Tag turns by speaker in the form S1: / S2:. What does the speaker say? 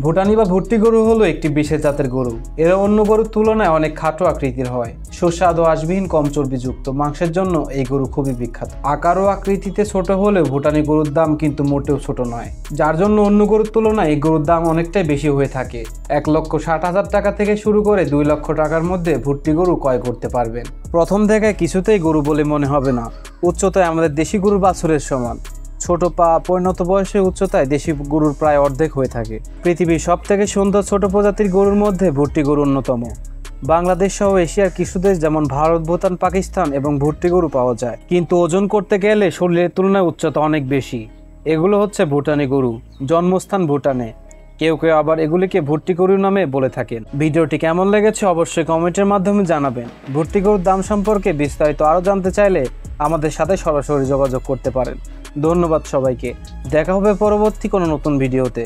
S1: ভুটানি বা ভুট্টি গরু হলো একটি বিশেষ জাতের গরু। এরা অন্য গরুর তুলনায় অনেক খাটো আকৃতির হয়। সুস্বাদু আঁশবিহীন কম চর্বিযুক্ত মাংসের জন্য এই গরু খুবই বিখ্যাত। আকার ও আকৃতিতে ছোট হলেও ভুটানি গরুর দাম কিন্তু মোটেও ছোট নয়, যার জন্য অন্য গরুর তুলনায় এই গরুর দাম অনেকটাই বেশি হয়ে থাকে। 1,60,000 টাকা থেকে শুরু করে 2 লক্ষ টাকার মধ্যে ভুট্টি গরু ক্রয় করতে পারবেন। প্রথম দেখায় কিছুতেই গরু বলে মনে হবে না। উচ্চতায় আমাদের দেশি গরুর বাছুরের সমান। ছোট পা, পরিণত বয়সে উচ্চতায় দেশি গরুর প্রায় অর্ধেক হয়ে থাকে। পৃথিবীর সবথেকে সুন্দর ছোট প্রজাতির গরুর মধ্যে ভুট্টি গরু অন্যতম। বাংলাদেশ সহ এশিয়ার কিছু দেশ যেমন ভারত, ভুটান, পাকিস্তান এবং ভুট্টি গরু পাওয়া যায়, কিন্তু ওজন করতে গেলে শরীরের তুলনায় উচ্চতা অনেক বেশি। এগুলো হচ্ছে ভুটানি গরু, জন্মস্থান ভুটানে। কেউ কেউ আবার এগুলিকে ভুট্টি গরু নামে বলে থাকেন। ভিডিওটি কেমন লেগেছে অবশ্যই কমেন্টের মাধ্যমে জানাবেন। ভুট্টি গরুর দাম সম্পর্কে বিস্তারিত আরও জানতে চাইলে আমাদের সাথে সরাসরি যোগাযোগ করতে পারেন। ধন্যবাদ সবাইকে। দেখা হবে পরবর্তী কোনো নতুন ভিডিওতে।